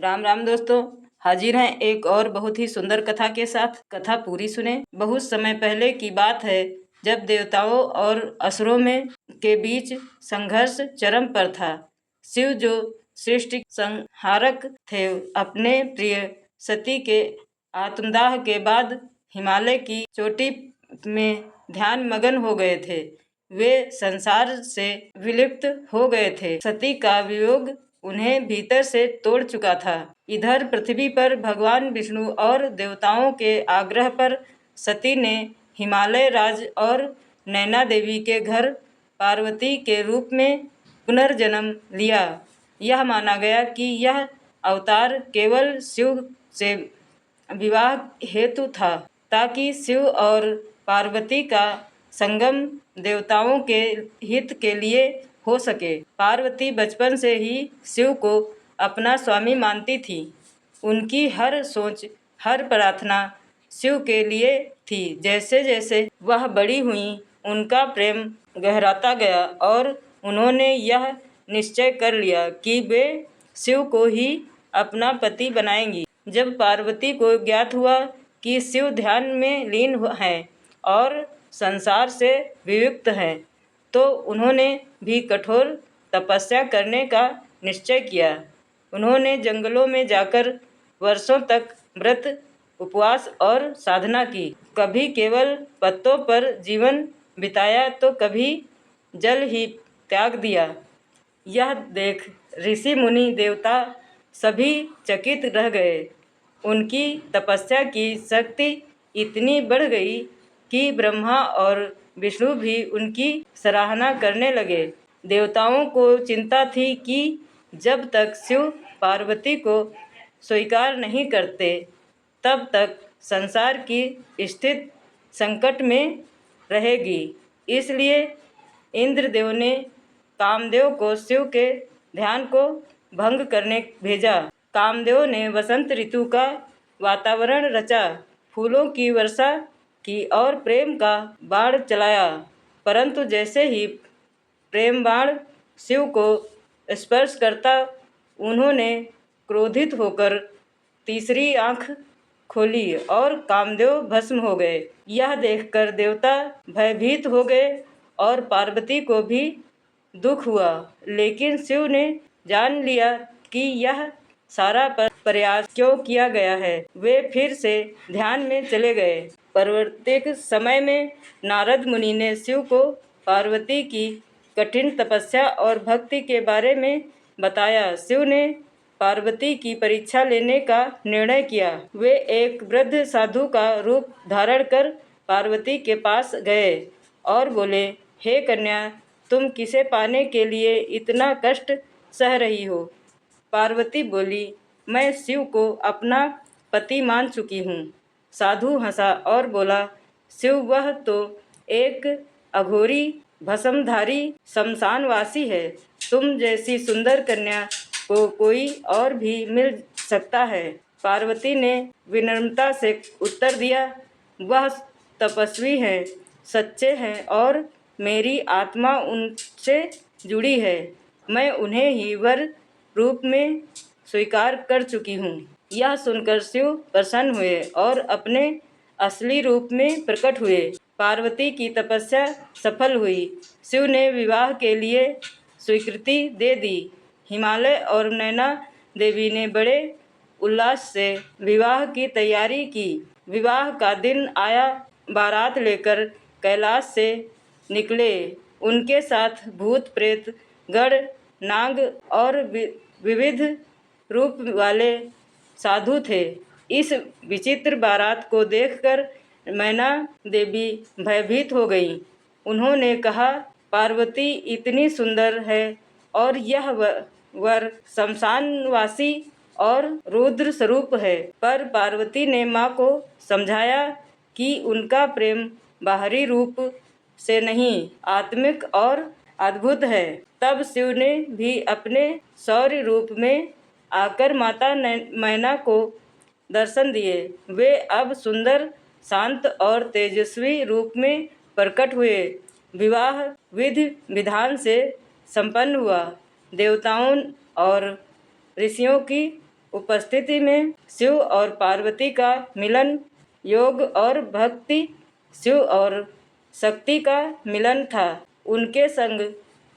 राम राम दोस्तों, हाजिर हैं एक और बहुत ही सुंदर कथा के साथ। कथा पूरी सुने। बहुत समय पहले की बात है, जब देवताओं और असुरों में के बीच संघर्ष चरम पर था। शिव जो सृष्टि संहारक थे, अपने प्रिय सती के आत्मदाह के बाद हिमालय की चोटी में ध्यान मगन हो गए थे। वे संसार से विलुप्त हो गए थे। सती का वियोग उन्हें भीतर से तोड़ चुका था। इधर पृथ्वी पर भगवान विष्णु और देवताओं के आग्रह पर सती ने हिमालय राज और नैना देवी के घर पार्वती के रूप में पुनर्जन्म लिया। यह माना गया कि यह अवतार केवल शिव से विवाह हेतु था, ताकि शिव और पार्वती का संगम देवताओं के हित के लिए हो सके। पार्वती बचपन से ही शिव को अपना स्वामी मानती थी। उनकी हर सोच, हर प्रार्थना शिव के लिए थी। जैसे जैसे वह बड़ी हुई, उनका प्रेम गहराता गया और उन्होंने यह निश्चय कर लिया कि वे शिव को ही अपना पति बनाएंगी। जब पार्वती को ज्ञात हुआ कि शिव ध्यान में लीन हैं और संसार से विमुक्त हैं, तो उन्होंने भी कठोर तपस्या करने का निश्चय किया। उन्होंने जंगलों में जाकर वर्षों तक व्रत, उपवास और साधना की। कभी केवल पत्तों पर जीवन बिताया, तो कभी जल ही त्याग दिया। यह देख ऋषि मुनि देवता सभी चकित रह गए। उनकी तपस्या की शक्ति इतनी बढ़ गई कि ब्रह्मा और विष्णु भी उनकी सराहना करने लगे। देवताओं को चिंता थी कि जब तक शिव पार्वती को स्वीकार नहीं करते, तब तक संसार की स्थिति संकट में रहेगी। इसलिए इंद्रदेव ने कामदेव को शिव के ध्यान को भंग करने भेजा। कामदेव ने वसंत ऋतु का वातावरण रचा, फूलों की वर्षा की और प्रेम का बाण चलाया। परंतु जैसे ही प्रेम बाण शिव को स्पर्श करता, उन्होंने क्रोधित होकर तीसरी आंख खोली और कामदेव भस्म हो गए। यह देखकर देवता भयभीत हो गए और पार्वती को भी दुख हुआ। लेकिन शिव ने जान लिया कि यह सारा प्रयास क्यों किया गया है। वे फिर से ध्यान में चले गए। परवर्तिक समय में नारद मुनि ने शिव को पार्वती की कठिन तपस्या और भक्ति के बारे में बताया। शिव ने पार्वती की परीक्षा लेने का निर्णय किया। वे एक वृद्ध साधु का रूप धारण कर पार्वती के पास गए और बोले, हे कन्या, तुम किसे पाने के लिए इतना कष्ट सह रही हो? पार्वती बोली, मैं शिव को अपना पति मान चुकी हूँ। साधु हंसा और बोला, शिव वह तो एक अघोरी भस्मधारी शमशानवासी है। तुम जैसी सुंदर कन्या को कोई और भी मिल सकता है। पार्वती ने विनम्रता से उत्तर दिया, वह तपस्वी हैं, सच्चे हैं और मेरी आत्मा उनसे जुड़ी है। मैं उन्हें ही वर रूप में स्वीकार कर चुकी हूँ। यह सुनकर शिव प्रसन्न हुए और अपने असली रूप में प्रकट हुए। पार्वती की तपस्या सफल हुई। शिव ने विवाह के लिए स्वीकृति दे दी। हिमालय और नैना देवी ने बड़े उल्लास से विवाह की तैयारी की। विवाह का दिन आया। बारात लेकर कैलाश से निकले। उनके साथ भूत प्रेत गण, नाग और विविध रूप वाले साधु थे। इस विचित्र बारात को देखकर मैना देवी भयभीत हो गईं। उन्होंने कहा, पार्वती इतनी सुंदर है और यह वर शमशानवासी और रुद्र स्वरूप है। पर पार्वती ने माँ को समझाया कि उनका प्रेम बाहरी रूप से नहीं, आत्मिक और अद्भुत है। तब शिव ने भी अपने शौर्य रूप में आकर माता मैना को दर्शन दिए। वे अब सुंदर, शांत और तेजस्वी रूप में प्रकट हुए। विवाह विधि विधान से संपन्न हुआ। देवताओं और ऋषियों की उपस्थिति में शिव और पार्वती का मिलन, योग और भक्ति, शिव और शक्ति का मिलन था। उनके संग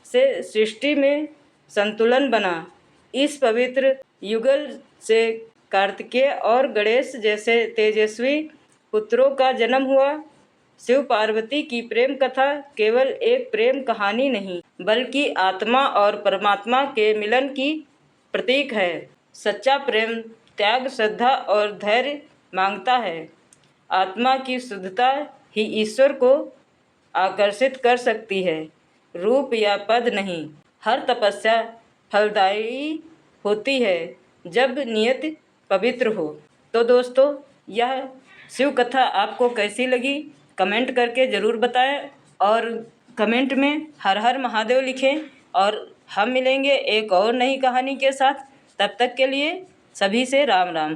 से सृष्टि में संतुलन बना। इस पवित्र युगल से कार्तिकेय और गणेश जैसे तेजस्वी पुत्रों का जन्म हुआ। शिव पार्वती की प्रेम कथा केवल एक प्रेम कहानी नहीं, बल्कि आत्मा और परमात्मा के मिलन की प्रतीक है। सच्चा प्रेम त्याग, श्रद्धा और धैर्य मांगता है। आत्मा की शुद्धता ही ईश्वर को आकर्षित कर सकती है, रूप या पद नहीं। हर तपस्या फलदायी होती है जब नियत पवित्र हो। तो दोस्तों, यह शिव कथा आपको कैसी लगी कमेंट करके ज़रूर बताएं और कमेंट में हर हर महादेव लिखें। और हम मिलेंगे एक और नई कहानी के साथ। तब तक के लिए सभी से राम राम।